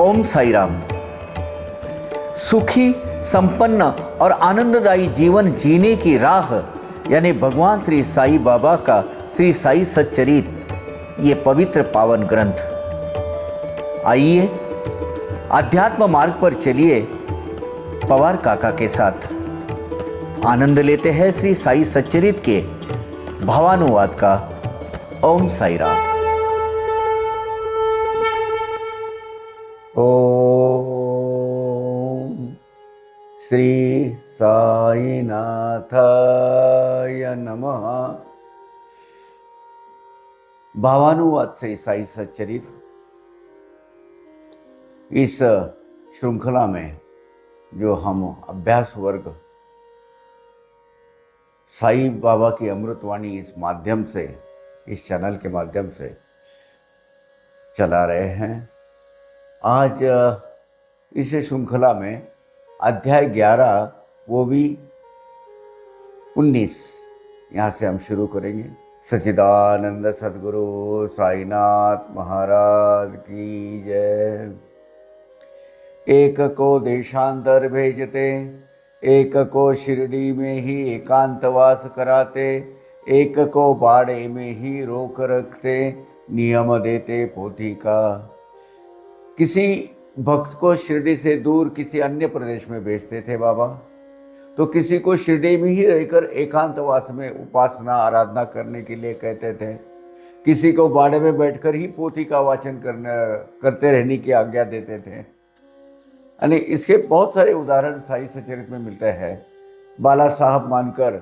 ओम साई राम। सुखी, संपन्न और आनंददायी जीवन जीने की राह यानी भगवान श्री साई बाबा का श्री साई सच्चरित, ये पवित्र पावन ग्रंथ। आइए अध्यात्म मार्ग पर चलिए पवार काका के साथ आनंद लेते हैं श्री साई सच्चरित के भावानुवाद का। ओम साई राम। ओम श्री साईनाथाय नमः। भावानुवाद श्री साई सच्चरित, इस श्रृंखला में जो हम अभ्यास वर्ग साई बाबा की अमृतवाणी इस माध्यम से, इस चैनल के माध्यम से चला रहे हैं, आज इस श्रृंखला में अध्याय 11 वो भी 19 यहाँ से हम शुरू करेंगे। सच्चिदानंद सद्गुरु साईनाथ महाराज की जय। एक को देशांतर भेजते, एक को शिरडी में ही एकांतवास कराते, एक को बाड़े में ही रोक रखते, नियम देते पोथी का। किसी भक्त को शिरडी से दूर किसी अन्य प्रदेश में भेजते थे बाबा, तो किसी को शिरडी में ही रहकर एकांतवास में उपासना आराधना करने के लिए कहते थे, किसी को बाड़े में बैठकर ही पोथी का वाचन करते रहने की आज्ञा देते थे। यानी इसके बहुत सारे उदाहरण साई सच्चरित में मिलते हैं। बाला साहब मानकर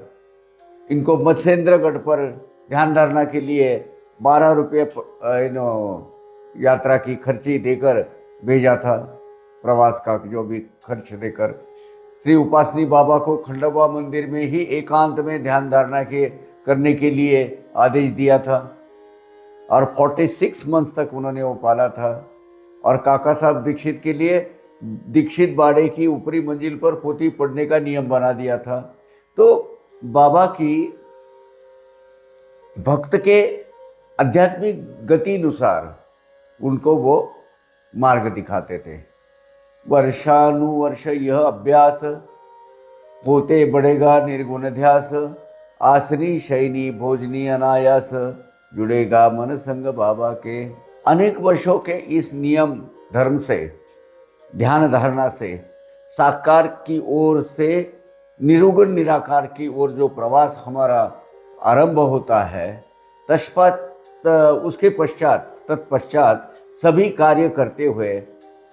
इनको मत्स्येंद्रगढ़ पर ध्यान धारणा के लिए 12 रुपये यात्रा की खर्ची देकर भेजा था, प्रवास का जो भी खर्च देकर। श्री उपासनी बाबा को खंडवा मंदिर में ही एकांत में ध्यान धारणा करने के लिए आदेश दिया था और 46 मंथ तक उन्होंने वो पाला था। और काका साहब दीक्षित के लिए दीक्षित बाड़े की ऊपरी मंजिल पर पोथी पढ़ने का नियम बना दिया था। तो बाबा की भक्त के आध्यात्मिक गति अनुसार उनको वो मार्ग दिखाते थे। वर्षानुवर्ष यह अभ्यास होते बढ़ेगा निर्गुण ध्यास, आसनी शयनी भोजनी अनायास, जुड़ेगा मन संग बाबा के। अनेक वर्षों के इस नियम धर्म से, ध्यान धारणा से, साकार की ओर से निरुगण निराकार की ओर जो प्रवास हमारा आरंभ होता है, उसके तत्पश्चात सभी कार्य करते हुए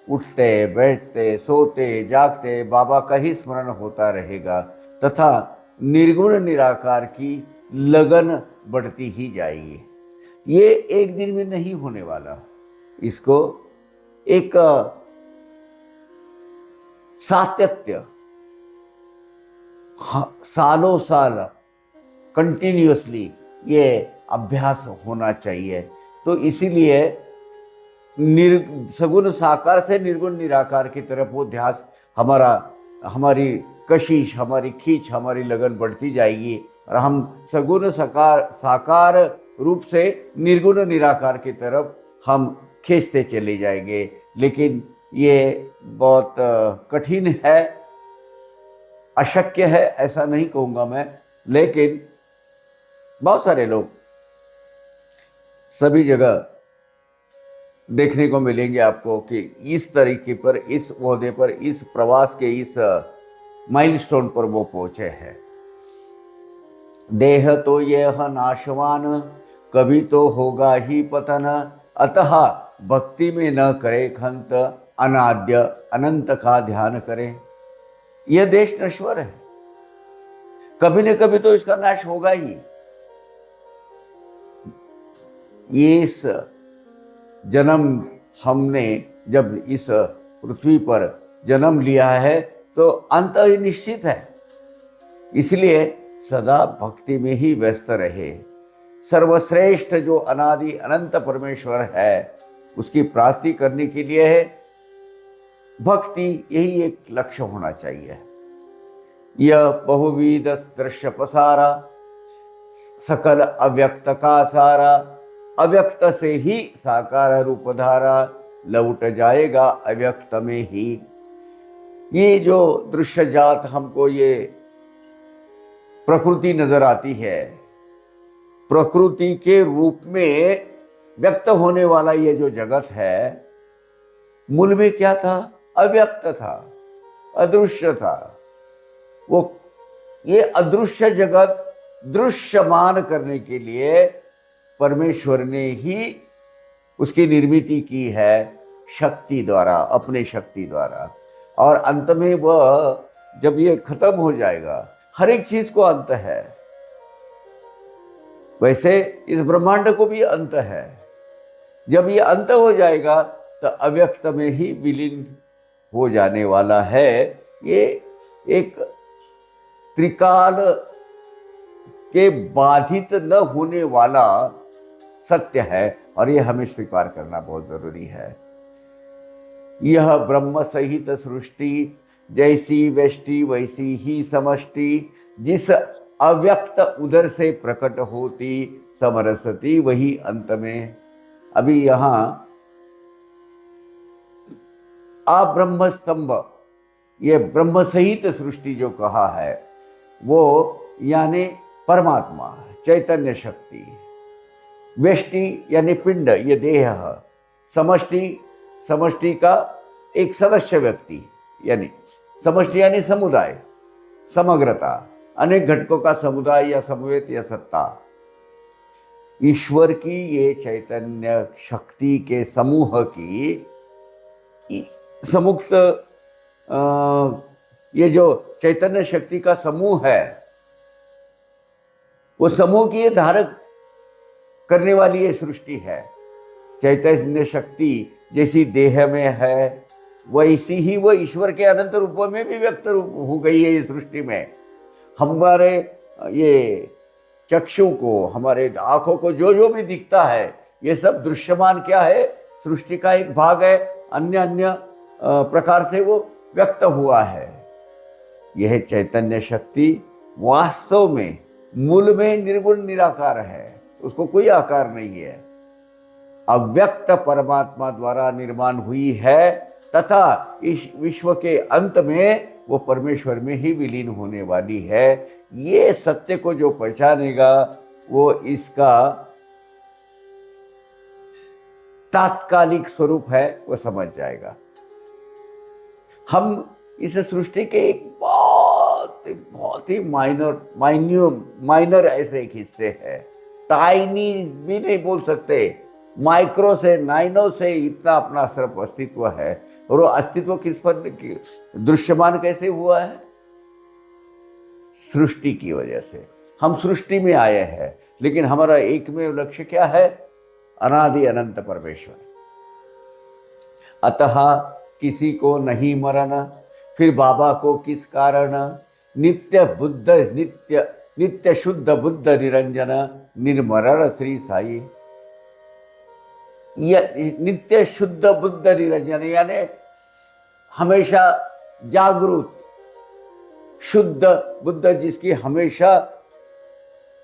उठते बैठते सोते जागते बाबा का ही स्मरण होता रहेगा तथा निर्गुण निराकार की लगन बढ़ती ही जाएगी। ये एक दिन में नहीं होने वाला, इसको एक सातत्य, सालों साल कंटिन्यूअसली ये अभ्यास होना चाहिए। तो इसीलिए सगुण साकार से निर्गुण निराकार की तरफ वो ध्यास हमारी कशिश, हमारी खींच, हमारी लगन बढ़ती जाएगी और हम सगुण साकार रूप से निर्गुण निराकार की तरफ हम खींचते चले जाएंगे। लेकिन ये बहुत कठिन है, अशक्य है ऐसा नहीं कहूँगा मैं, लेकिन बहुत सारे लोग सभी जगह देखने को मिलेंगे आपको कि इस तरीके पर, इस ओहदे पर, इस प्रवास के इस माइलस्टोन पर वो पहुंचे हैं। देह तो यह नाशवान, कभी तो होगा ही पतन, अतः भक्ति में न करे खंत, अनाद्य अनंत का ध्यान करे। यह देश नश्वर है, कभी न कभी तो इसका नाश होगा ही। इस जन्म हमने जब इस पृथ्वी पर जन्म लिया है तो अंत ही निश्चित है, इसलिए सदा भक्ति में ही व्यस्त रहे। सर्वश्रेष्ठ जो अनादि अनंत परमेश्वर है उसकी प्राप्ति करने के लिए है भक्ति, यही एक लक्ष्य होना चाहिए। यह बहुविध दृश्य पसारा, सकल अव्यक्त का सारा, अव्यक्त से ही साकार रूप धारा, लौट जाएगा अव्यक्त में ही। ये जो दृश्य जात हमको ये प्रकृति नजर आती है, प्रकृति के रूप में व्यक्त होने वाला ये जो जगत है, मूल में क्या था? अव्यक्त था, अदृश्य था। वो ये अदृश्य जगत दृश्यमान करने के लिए परमेश्वर ने ही उसकी निर्मिति की है शक्ति द्वारा, अपने शक्ति द्वारा। और अंत में वह जब ये खत्म हो जाएगा, हर एक चीज को अंत है, वैसे इस ब्रह्मांड को भी अंत है। जब ये अंत हो जाएगा तो अव्यक्त में ही विलीन हो जाने वाला है। ये एक त्रिकाल के बाधित न होने वाला सत्य है और ये हमें स्वीकार करना बहुत जरूरी है। यह ब्रह्म सहित सृष्टि, जैसी व्यष्टि वैसी ही समष्टि, जिस अव्यक्त उदर से प्रकट होती समरसती वही अंत में। अभी यहाँ अब्रह्म स्तंभ, ये ब्रह्म सहित सृष्टि जो कहा है वो यानी परमात्मा चैतन्य शक्ति, व्यष्टि यानी पिंड ये देह, समष्टि समष्टि का एक सदस्य व्यक्ति यानी समष्टि यानी समुदाय, समग्रता, अनेक घटकों का समुदाय या समवेत या सत्ता। ईश्वर की ये चैतन्य शक्ति के समूह की समुक्त ये जो चैतन्य शक्ति का समूह है, वो समूह की ये धारक करने वाली ये सृष्टि है। चैतन्य शक्ति जैसी देह में है वैसी ही वह ईश्वर के अनंत रूपों में भी व्यक्त हो गई है। ये सृष्टि में हमारे ये चक्षु को, हमारे आंखों को जो जो भी दिखता है ये सब दृश्यमान क्या है? सृष्टि का एक भाग है, अन्य अन्य प्रकार से वो व्यक्त हुआ है। यह चैतन्य शक्ति वास्तव में मूल में निर्गुण निराकार है, उसको कोई आकार नहीं है, अव्यक्त परमात्मा द्वारा निर्माण हुई है तथा इस विश्व के अंत में वो परमेश्वर में ही विलीन होने वाली है। ये सत्य को जो पहचानेगा वो इसका तात्कालिक स्वरूप है वो समझ जाएगा। हम इस सृष्टि के एक बहुत ही माइनर ऐसे एक हिस्से है, टाइनी भी नहीं बोल सकते, माइक्रो से नाइनो से इतना अपना सिर्फ अस्तित्व है। और वो अस्तित्व किस पर दृश्यमान कैसे हुआ है? सृष्टि की वजह से। हम सृष्टि में आए हैं, लेकिन हमारा एकमेव लक्ष्य क्या है? अनादि अनंत परमेश्वर। अतः किसी को नहीं मरना, फिर बाबा को किस कारण? नित्य बुद्ध नित्य शुद्ध बुद्ध निरंजन निर्मरण श्री साई। नित्य शुद्ध बुद्ध निरंजन यानी हमेशा जागरूक शुद्ध बुद्ध, जिसकी हमेशा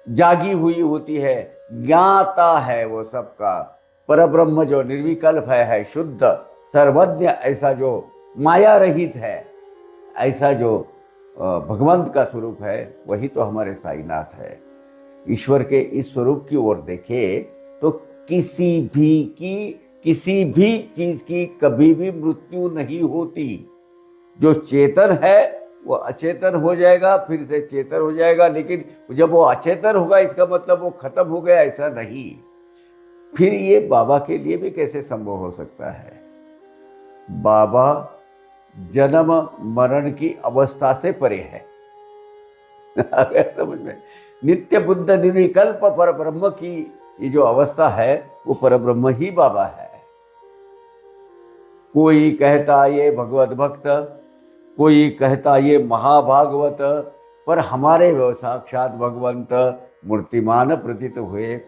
जागी हुई होती है, ज्ञाता है वो सबका, परब्रह्म जो निर्विकल्प है शुद्ध सर्वज्ञ, ऐसा जो माया रहित है, ऐसा जो भगवंत का स्वरूप है, वही तो हमारे साईनाथ है। ईश्वर के इस स्वरूप की ओर देखे तो किसी भी चीज की कभी भी मृत्यु नहीं होती। जो चेतन है वो अचेतन हो जाएगा, फिर से चेतन हो जाएगा, लेकिन जब वो अचेतन होगा इसका मतलब वो खत्म हो गया, ऐसा नहीं। फिर ये बाबा के लिए भी कैसे संभव हो सकता है? बाबा जन्म मरण की अवस्था से परे है। समझ में? नित्य बुद्ध निर्विकल्प पर ब्रह्म की ये जो अवस्था है वो परब्रह्म ही बाबा है। कोई कहता ये भगवत भक्त, कोई कहता ये महाभागवत, पर हमारे वो साक्षात भगवंत मूर्तिमान प्रतीत हुए।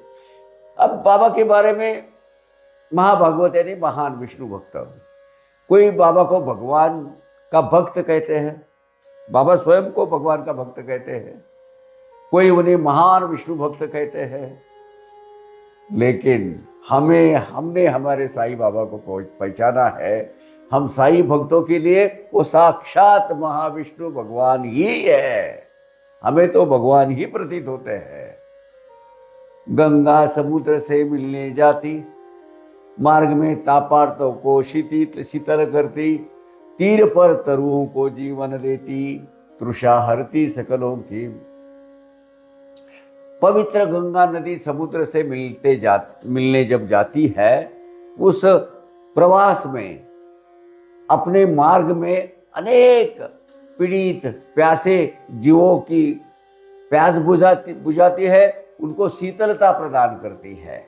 अब बाबा के बारे में महाभागवत यानी महान विष्णु भक्त, कोई बाबा को भगवान का भक्त कहते हैं, बाबा स्वयं को भगवान का भक्त कहते हैं, कोई उन्हें महान विष्णु भक्त कहते हैं। लेकिन हमने हमारे साईं बाबा को पहचाना है। हम साईं भक्तों के लिए वो साक्षात महाविष्णु भगवान ही है। हमें तो भगवान ही प्रतीत होते हैं। गंगा समुद्र से मिलने जाती, मार्ग में तापार्तों को शीतल करती, तीर पर तरुओं को जीवन देती, तृषा हरती सकलों की। पवित्र गंगा नदी समुद्र से मिलने जब जाती है, उस प्रवास में अपने मार्ग में अनेक पीड़ित प्यासे जीवों की प्यास बुझाती है, उनको शीतलता प्रदान करती है,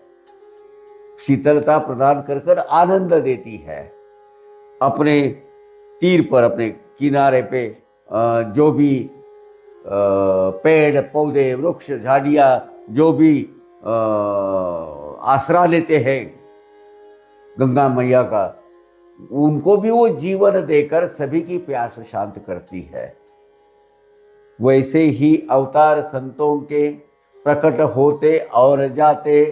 शीतलता प्रदान कर कर आनंद देती है। अपने तीर पर, अपने किनारे पे जो भी पेड़ पौधे वृक्ष झाड़ियाँ जो भी आसरा लेते हैं गंगा मैया का, उनको भी वो जीवन देकर सभी की प्यास शांत करती है। वैसे ही अवतार संतों के प्रकट होते और जाते,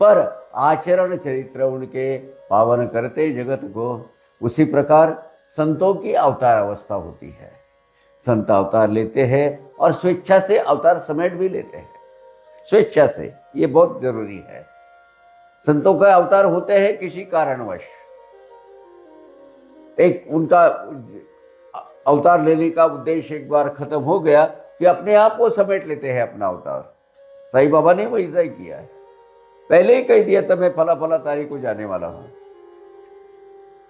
पर आचरण चरित्र उनके पावन करते जगत को। उसी प्रकार संतों की अवतार अवस्था होती है। संत अवतार लेते हैं और स्वेच्छा से अवतार समेट भी लेते हैं, स्वेच्छा से। ये बहुत जरूरी है। संतों का अवतार होते हैं किसी कारणवश, एक उनका अवतार लेने का उद्देश्य एक बार खत्म हो गया कि अपने आप को समेट लेते हैं अपना अवतार। साईं बाबा ने वैसा ही किया है। पहले ही कह दिया था मैं फला फला तारीख को जाने वाला हूं,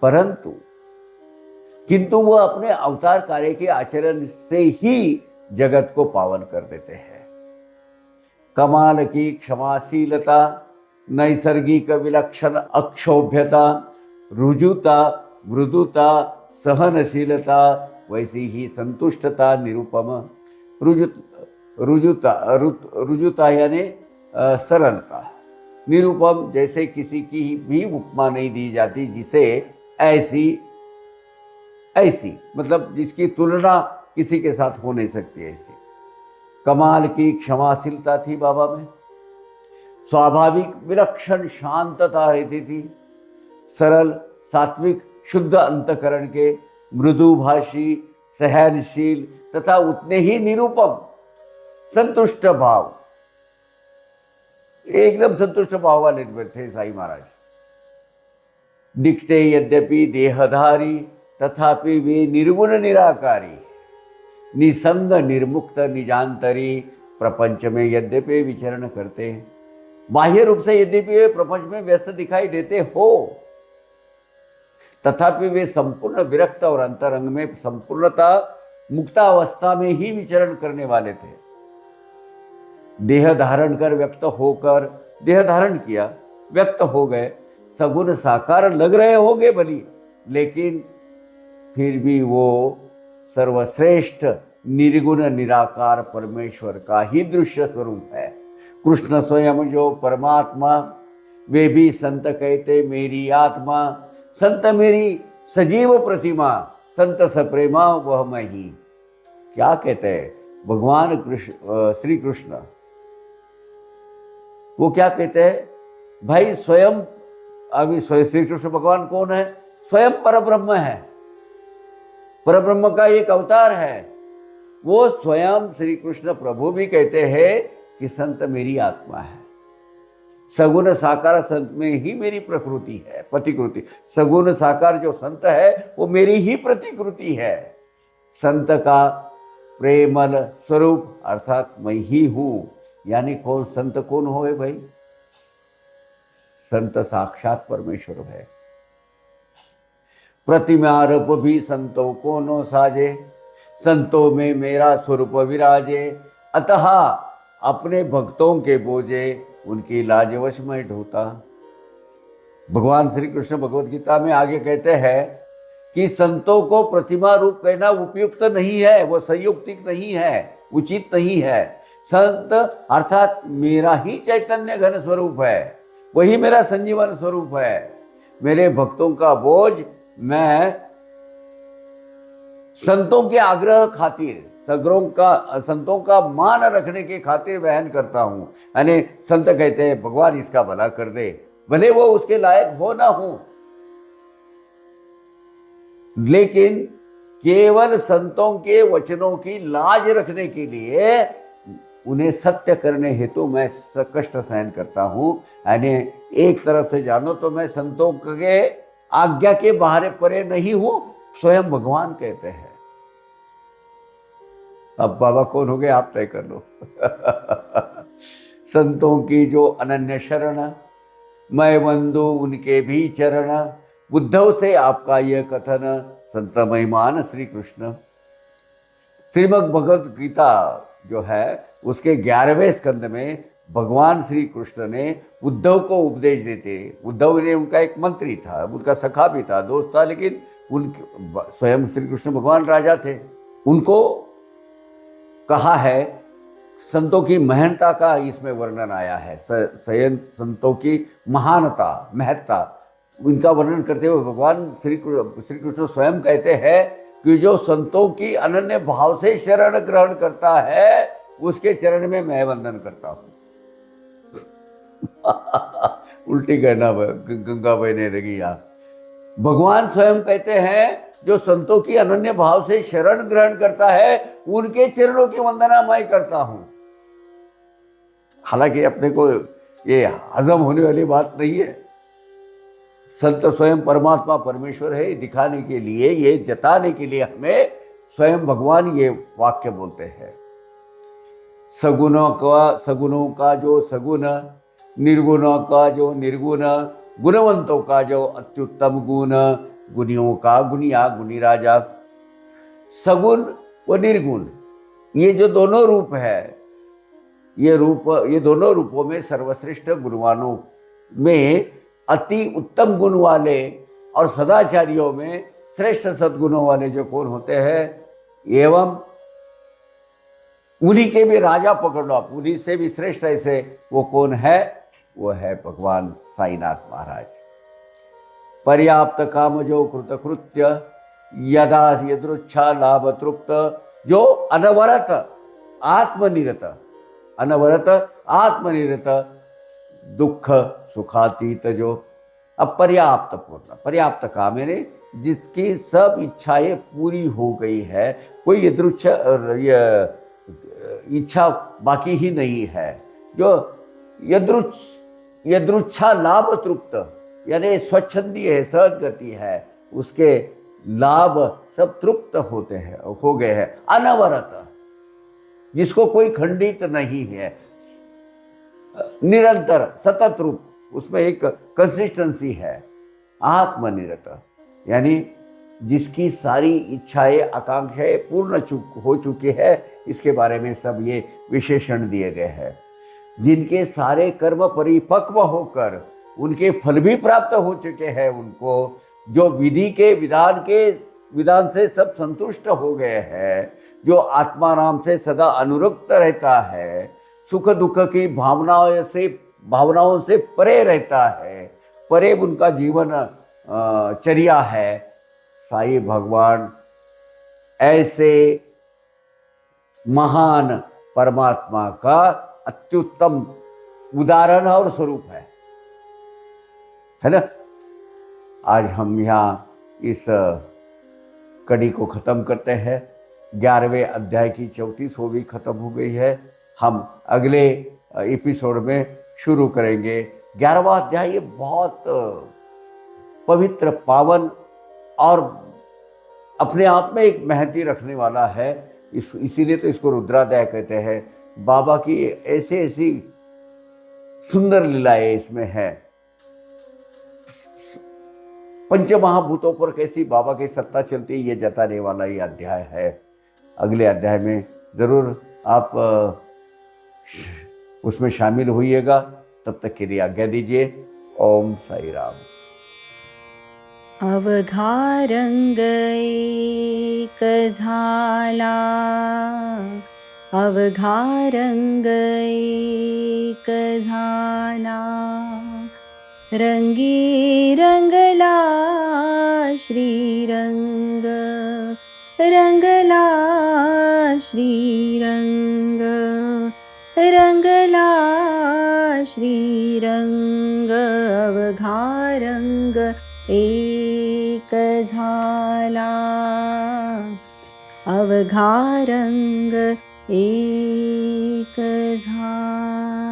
परंतु किंतु वो अपने अवतार कार्य के आचरण से ही जगत को पावन कर देते हैं। कमाल की क्षमाशीलता, नैसर्गिक विलक्षण अक्षोभ्यता, रुजुता, मृदुता, सहनशीलता, वैसी ही संतुष्टता, निरुपम। रुजुता यानी सरलता, निरुपम जैसे किसी की भी उपमा नहीं दी जाती, जिसे ऐसी मतलब जिसकी तुलना किसी के साथ हो नहीं सकती ऐसी। कमाल की क्षमाशीलता थी बाबा में, स्वाभाविक विलक्षण शांतता रहती थी, सरल सात्विक शुद्ध अंतकरण के, मृदुभाषी, सहनशील तथा उतने ही निरुपम, संतुष्ट भाव, एकदम संतुष्ट भाव वाले थे साईं महाराज। दिखते यद्यपि देहधारी, तथापि वे निर्गुण निराकारी, निसंग निर्मुक्त निजांतरी, प्रपंच में यद्यपि विचरण करते। बाह्य रूप से यद्यपि वे प्रपंच में व्यस्त दिखाई देते हो, तथापि वे संपूर्ण विरक्त और अंतरंग में संपूर्णता मुक्तावस्था में ही विचरण करने वाले थे। देह धारण कर व्यक्त होकर, देह धारण किया, व्यक्त हो गए, सगुण साकार लग रहे होंगे भली, लेकिन फिर भी वो सर्वश्रेष्ठ निर्गुण निराकार परमेश्वर का ही दृश्य स्वरूप है। कृष्ण स्वयं जो परमात्मा, वे भी संत कहते मेरी आत्मा, संत मेरी सजीव प्रतिमा, संत सप्रेमा वह मैं ही। क्या कहते हैं भगवान श्री कृष्ण? वो क्या कहते हैं भाई? स्वयं, अभी श्री कृष्ण भगवान कौन है? स्वयं परब्रह्म है, परब्रह्म का एक अवतार है। वो स्वयं श्री कृष्ण प्रभु भी कहते हैं कि संत मेरी आत्मा है। सगुण साकार संत में ही मेरी प्रकृति है, प्रतिकृति। सगुण साकार जो संत है वो मेरी ही प्रतिकृति है। संत का प्रेमल स्वरूप अर्थात मैं ही हूं। यानी कौन संत कौन हो है भाई? संत साक्षात परमेश्वर है। प्रतिमा रूप भी संतों को नो साजे, संतों में मेरा स्वरूप विराजे, अतः अपने भक्तों के बोझे उनकी लाजवश में ढोता। भगवान श्री कृष्ण भगवद गीता में आगे कहते हैं कि संतों को प्रतिमा रूप कहना उपयुक्त नहीं है, वो संयुक्तिक नहीं है, उचित नहीं है। संत अर्थात मेरा ही चैतन्य घन स्वरूप है, वही मेरा संजीवन स्वरूप है। मेरे भक्तों का बोझ मैं संतों के आग्रह खातिर, संतों का मान रखने की खातिर बयान करता हूँ। यानी संत कहते हैं भगवान इसका भला कर दे, भले वो उसके लायक हो ना हो, लेकिन केवल संतों के वचनों की लाज रखने के लिए उन्हें सत्य करने हेतु मैं कष्ट सहन करता हूं। यानी एक तरफ से जानो तो मैं संतों के आज्ञा के बाहर परे नहीं हूं, स्वयं भगवान कहते हैं। अब बाबा कौन हो गए आप तय कर लो। संतों की जो अनन्य शरण, मैं वंदू उनके भी चरण, उद्धव से आपका यह कथन, संत महिमान श्री कृष्ण। श्रीमद् भगवद गीता जो है उसके 11वें स्कंद में भगवान श्री कृष्ण ने उद्धव को उपदेश देते। उद्धव ने उनका एक मंत्री था, उनका सखा भी था, दोस्त था, लेकिन उनके स्वयं श्री कृष्ण भगवान राजा थे। उनको कहा है, संतों की महानता का इसमें वर्णन आया है, संतों की महानता महत्ता इनका वर्णन करते हुए भगवान श्री कृष्ण स्वयं कहते हैं कि जो संतों की अनन्य भाव से शरण ग्रहण करता है उसके चरण में मैं वंदन करता हूं। उल्टी कहना गंगा बहने लगी यहां। भगवान स्वयं कहते हैं जो संतों की अनन्य भाव से शरण ग्रहण करता है उनके चरणों की वंदना मैं करता हूं। हालांकि अपने को ये हजम होने वाली बात नहीं है। संत स्वयं परमात्मा परमेश्वर है, दिखाने के लिए, ये जताने के लिए हमें स्वयं भगवान ये वाक्य बोलते हैं। सगुणों का जो सगुण, निर्गुणों का जो निर्गुण, गुणवंतों का जो अत्युत्तम गुण, गुणियों का गुणिया गुणी राजा। सगुण व निर्गुण ये जो दोनों रूप है, ये दोनों रूपों में सर्वश्रेष्ठ गुणवानों में अति उत्तम गुण वाले और सदाचारियों में श्रेष्ठ सद्गुणों वाले जो कौन होते हैं, एवं उन्हीं के भी राजा पकड़ लो आप, उन्हीं से भी श्रेष्ठ ऐसे वो कौन है, वो है भगवान साईनाथ महाराज। पर्याप्त काम जो कृतकृत्य, यदा यदृच्छा लाभ तृप्त, जो अनवरत आत्मनिरत दुख सुखातीत, जो अपर्याप्त पूर्ण, पर्याप्त काम यानी जिसकी सब इच्छाएं पूरी हो गई है, कोई इच्छा बाकी ही नहीं है, जो यदृच्छा लाभ तृप्त यानी स्वच्छंदी है, सहज गति है, उसके लाभ सब तृप्त होते हैं, हो गए हैं। अनवरत जिसको कोई खंडित नहीं है, निरंतर सतत रूप, उसमें एक कंसिस्टेंसी है। आत्मनिरत यानी जिसकी सारी इच्छाएं आकांक्षाएं पूर्ण हो चुकी है, इसके बारे में सब ये विशेषण दिए गए हैं। जिनके सारे कर्म परिपक्व होकर उनके फल भी प्राप्त हो चुके हैं, उनको जो विधि के विधान से सब संतुष्ट हो गए हैं, जो आत्माराम से सदा अनुरक्त रहता है, सुख दुख की भावनाओं से परे रहता है, परे उनका जीवन चर्या है। साईं भगवान ऐसे महान परमात्मा का अत्युत्तम उदाहरण और स्वरूप है ना। आज हम यहाँ इस कड़ी को खत्म करते हैं। 11वें अध्याय की 34वीं खत्म हो गई है। हम अगले एपिसोड में शुरू करेंगे 11वां अध्याय। ये बहुत पवित्र, पावन और अपने आप में एक महती रखने वाला है। इसीलिए तो इसको रुद्राध्याय कहते हैं। बाबा की ऐसी सुंदर लीलाएं इसमें है। पंचमहाभूतों पर कैसी बाबा की सत्ता चलती है, ये जताने वाला ये अध्याय है। अगले अध्याय में जरूर आप उसमें शामिल होइएगा। तब तक के लिए आज्ञा दीजिए। ओम साई राम। अवघारंग एक झाला, अवघारंग एक झाला, रंगी रंगला श्रीरंग, रंगला श्रीरंग रंगला श्रीरंग अवघा रंग एक झाला अवघा रंग एक झाला